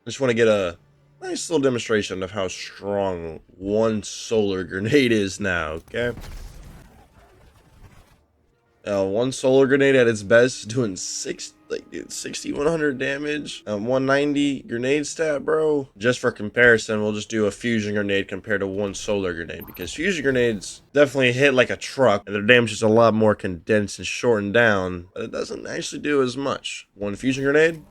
I just want to get a nice little demonstration of how strong one solar grenade is now, okay? One solar grenade at its best doing 6,100 damage. 190 grenade stat, bro. Just for comparison, we'll just do a fusion grenade compared to one solar grenade, because fusion grenades definitely hit like a truck and their damage is a lot more condensed and shortened down, but it doesn't actually do as much. One fusion grenade,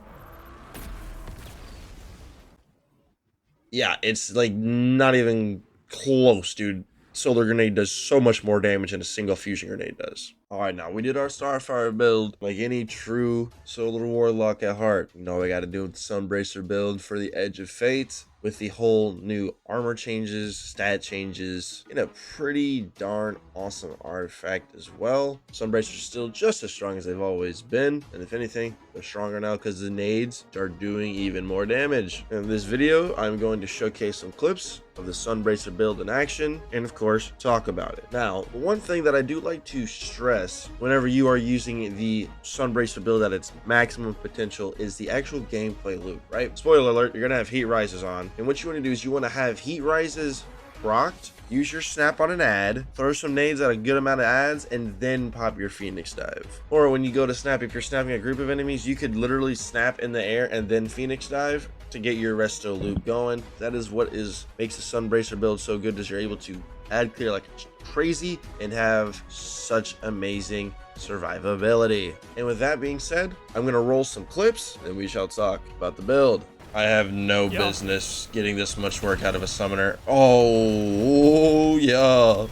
yeah, it's like not even close, dude. Solar grenade does so much more damage than a single fusion grenade does. Alright, now we did our Starfire build. Like any true Solar Warlock at heart, you know we gotta do with the Sunbracer build for the Edge of Fate, with the whole new armor changes, stat changes, and a pretty darn awesome artifact as well. Sunbracers are still just as strong as they've always been, and if anything, they're stronger now because the nades are doing even more damage. In this video, I'm going to showcase some clips of the Sunbracer build in action, and of course, talk about it. Now, one thing that I do like to stress whenever you are using the Sunbracer build at its maximum potential is the actual gameplay loop, right? Spoiler alert, you're gonna have heat rises on, and what you want to do is you want to have heat rises procced, use your snap on an ad, throw some nades at a good amount of ads, and then pop your Phoenix dive. Or when you go to snap, if you're snapping a group of enemies, you could literally snap in the air and then Phoenix dive to get your resto loop going. That is what makes the Sunbracer build so good, is you're able to ad clear like crazy and have such amazing survivability. And with that being said, I'm gonna roll some clips and we shall talk about the build. I have no business getting this much work out of a summoner. Oh, yeah.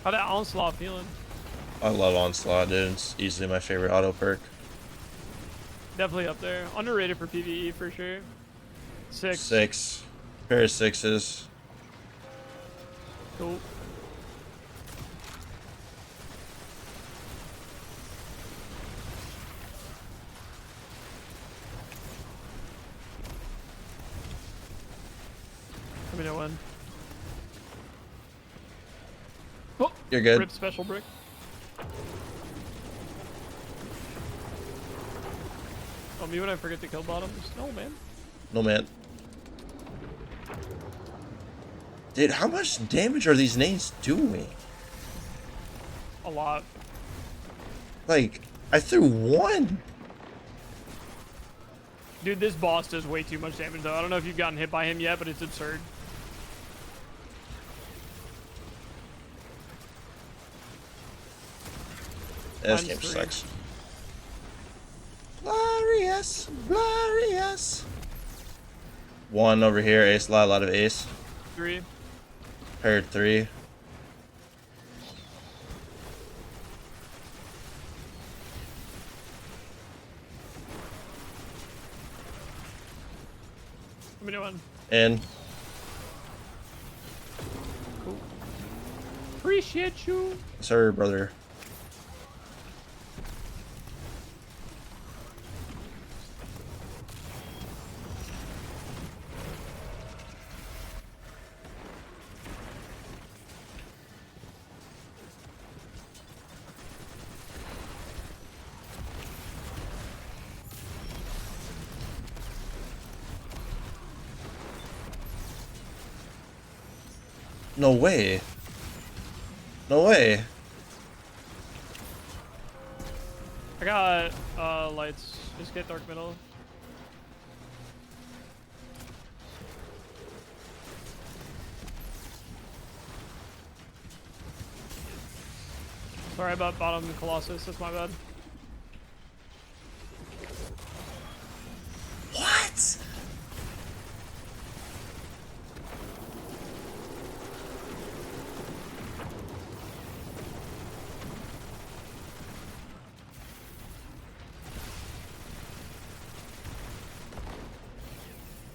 How that Onslaught feeling? I love Onslaught, dude. It's easily my favorite auto perk. Definitely up there. Underrated for PvE for sure. Six. Pair of sixes. Cool. Let me know when. Oh, You're good. Rip special brick. Oh, me when I forget to kill bottoms? No, man. No, man. Dude, how much damage are these nades doing? A lot. Like, I threw one. Dude, this boss does way too much damage, though. I don't know if you've gotten hit by him yet, but it's absurd. This game sucks. Glorious, glorious. One over here, ace, a lot of ace. 3. Paired 3. Let me know when. And Cool. Appreciate you. sorry, brother. No way. No way. I got lights. Just get dark middle. Sorry about bottom Colossus. That's my bad. What?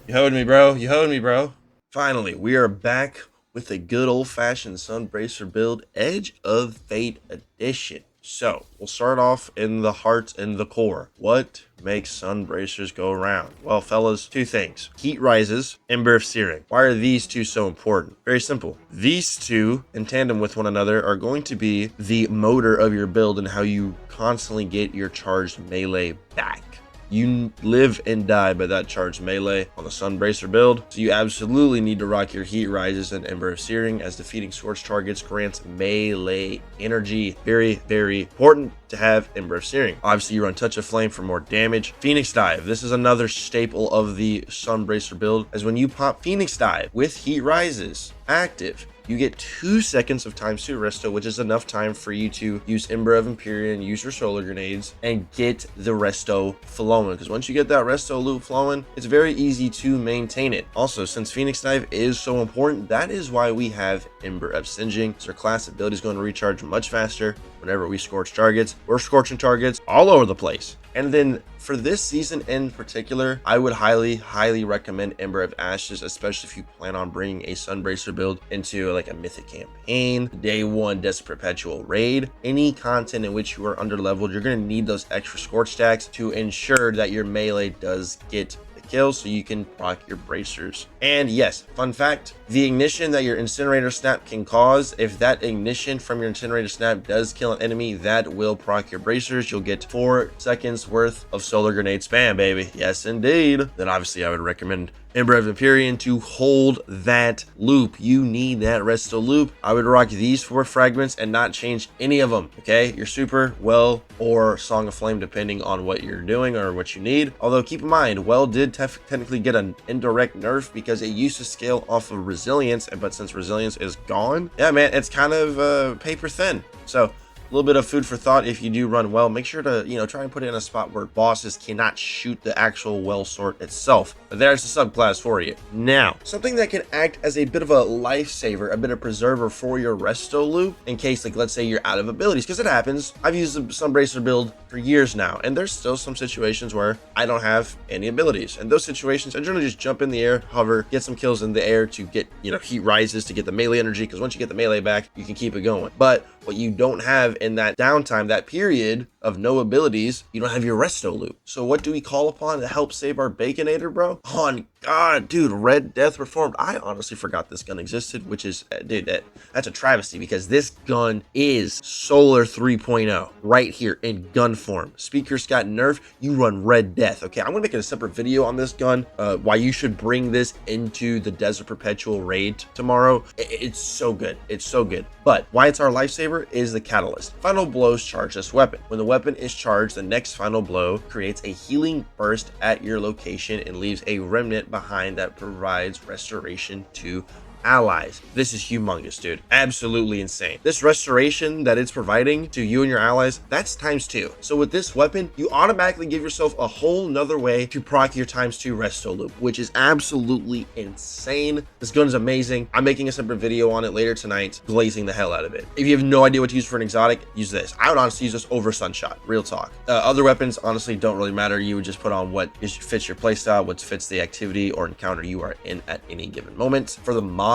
You hoed me, bro. You hoed me, bro. Finally, we are back with a good old-fashioned Sunbracer build, Edge of Fate edition. So, we'll start off in the heart and the core. What makes Sunbracers go around? Well, fellas, two things. Heat rises and Ember of Searing. Why are these two so important? Very simple. These two, in tandem with one another, are going to be the motor of your build and how you constantly get your charged melee back. You live and die by that charged melee on the Sunbracer build, so you absolutely need to rock your Heat Rises and Ember of Searing, as defeating scorched targets grants melee energy. Very, very important to have Ember of Searing. Obviously, you run Touch of Flame for more damage. Phoenix Dive. This is another staple of the Sunbracer build, as when you pop Phoenix Dive with Heat Rises active, you get 2 seconds of times 2 resto, which is enough time for you to use Ember of Empyrean, use your solar grenades, and get the resto flowing. Because once you get that resto loop flowing, it's very easy to maintain it. Also, since Phoenix Dive is so important, that is why we have Ember of Singeing. So our class ability is going to recharge much faster whenever we scorch targets. We're scorching targets all over the place. And then for this season in particular, I would highly recommend Ember of Ashes, especially if you plan on bringing a Sunbracer build into like a Mythic campaign, day 1 Desert Perpetual raid, any content in which you are underleveled. You're going to need those extra scorch stacks to ensure that your melee does get kills, so you can proc your bracers. And yes, fun fact, the ignition that your incinerator snap can cause, if that ignition from your incinerator snap does kill an enemy, that will proc your bracers. You'll get 4 seconds worth of solar grenade spam, baby. Yes indeed. Then obviously I would recommend Ember of Empyrean to hold that loop. You need that resto loop. I would rock these 4 fragments and not change any of them. Okay, your super, well, or Song of Flame, depending on what you're doing or what you need. Although keep in mind, well did technically get an indirect nerf because it used to scale off of resilience, but since resilience is gone, yeah man, it's kind of paper thin. So a little bit of food for thought. If you do run well, make sure to, try and put it in a spot where bosses cannot shoot the actual well sort itself. But there's the subclass for you. Now, something that can act as a bit of a lifesaver, a bit of preserver for your resto loop in case, like, let's say you're out of abilities, because it happens. I've used the Sunbracer build for years now, and there's still some situations where I don't have any abilities. And those situations, I generally just jump in the air, hover, get some kills in the air to get, Heat Rises to get the melee energy, because once you get the melee back, you can keep it going. But what you don't have in that downtime, that period of no abilities, you don't have your resto loop. So what do we call upon to help save our Baconator, bro? On God, dude, Red Death Reformed. I honestly forgot this gun existed, which is, dude, that's a travesty, because this gun is Solar 3.0 right here in gun form. Speakers got nerfed, you run Red Death. Okay, I'm gonna make a separate video on this gun, why you should bring this into the Desert Perpetual raid tomorrow. It's so good. It's so good. But why it's our lifesaver is the catalyst. Final blows charge this weapon. When the weapon is charged, the next final blow creates a healing burst at your location and leaves a remnant behind that provides restoration to allies. This is humongous, dude. Absolutely insane. This restoration that it's providing to you and your allies, that's ×2. So with this weapon, you automatically give yourself a whole nother way to proc your ×2 resto loop, which is absolutely insane. This gun is amazing. I'm making a separate video on it later tonight, glazing the hell out of it. If you have no idea what to use for an exotic, use this. I would honestly use this over Sunshot, real talk. Other weapons honestly don't really matter. You would just put on what fits your playstyle, what fits the activity or encounter you are in at any given moment. For the mods,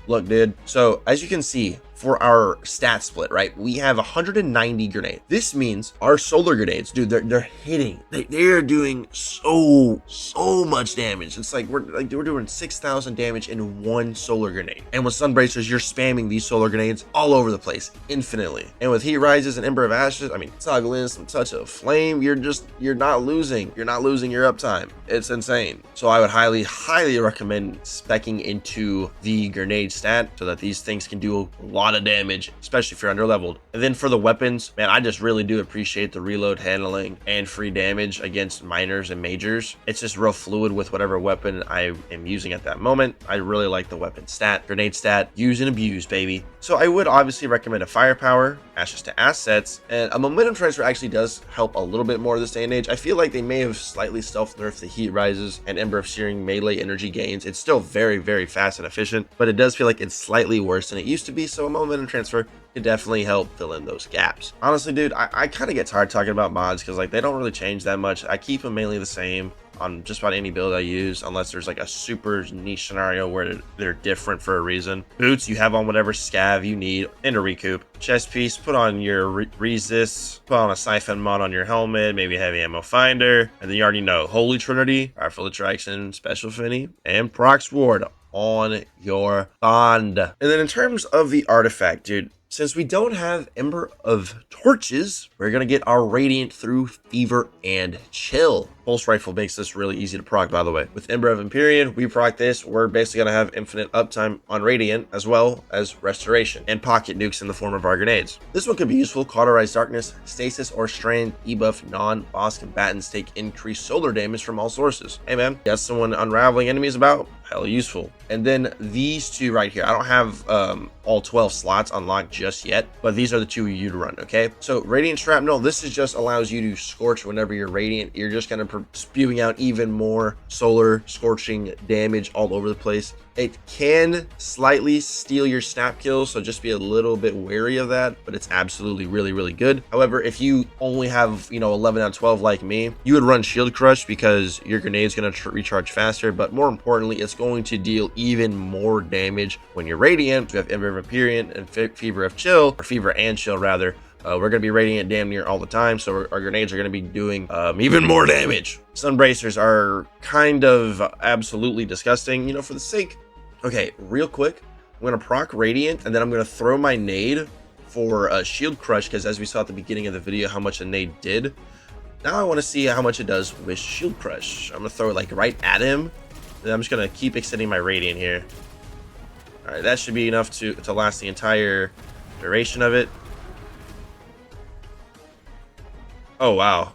look, dude, so as you can see, for our stat split, right, we have 190 grenade. This means our solar grenades, dude, they're hitting. They're doing so much damage. It's like we're doing 6,000 damage in one solar grenade. And with Sunbracers, you're spamming these solar grenades all over the place, infinitely. And with Heat Rises and Ember of Ashes, I mean, toggle in some Touch of Flame, you're not losing. You're not losing your uptime. It's insane. So I would highly recommend speccing into the grenade stat so that these things can do a lot of damage, especially if you're underleveled. And then for the weapons, man, I just really do appreciate the reload handling and free damage against minors and majors. It's just real fluid with whatever weapon I am using at that moment. I really like the weapon stat, grenade stat, use and abuse, baby. So I would obviously recommend a firepower, ashes to assets, and a momentum transfer actually does help a little bit more this day and age. I feel like they may have slightly stealth nerfed the Heat Rises and Ember of Searing melee energy gains. It's still very fast and efficient, but it does feel like it's slightly worse than it used to be, so a momentum transfer could definitely help fill in those gaps. Honestly, dude, I kind of get tired talking about mods because, like, they don't really change that much. I keep them mainly the same on just about any build I use, unless there's like a super niche scenario where they're different for a reason. Boots, you have on whatever scav you need, and a recoup. Chest piece, put on your resist, put on a siphon mod on your helmet, maybe a heavy ammo finder, and then you already know Holy Trinity, Powerful Attraction, Special Affinity, and Prox Ward on your bond. And then in terms of the artifact, dude, since we don't have Ember of Torches, we're gonna get our Radiant through Fever and Chill. Pulse Rifle makes this really easy to proc, by the way. With Ember of Empyrean, we proc this, we're basically going to have infinite uptime on Radiant, as well as Restoration, and pocket nukes in the form of our grenades. This one could be useful. Cauterize Darkness, Stasis, or Strand debuff non-boss combatants take increased solar damage from all sources. Hey man, got someone unraveling enemies about? Hell useful. And then these two right here, I don't have all 12 slots unlocked just yet, but these are the two you'd run, okay? So Radiant Shrapnel, this is just allows you to scorch whenever you're Radiant. You're just going to spewing out even more solar scorching damage all over the place. It can slightly steal your snap kills, so just be a little bit wary of that, but it's absolutely really good. However, if you only have, 11 out of 12 like me, you would run Shield Crush because your grenade's going to recharge faster, but more importantly, it's going to deal even more damage when you're Radiant. We have Ember of Empyrean and Fever of Chill, or Fever and Chill rather. We're going to be Radiant damn near all the time, so our grenades are going to be doing even more damage. Sunbracers are kind of absolutely disgusting, for the sake. Okay, real quick, I'm going to proc Radiant, and then I'm going to throw my nade for Shield Crush, because as we saw at the beginning of the video how much a nade did. Now I want to see how much it does with Shield Crush. I'm going to throw it like right at him, and I'm just going to keep extending my Radiant here. Alright, that should be enough to last the entire duration of it. Oh, wow.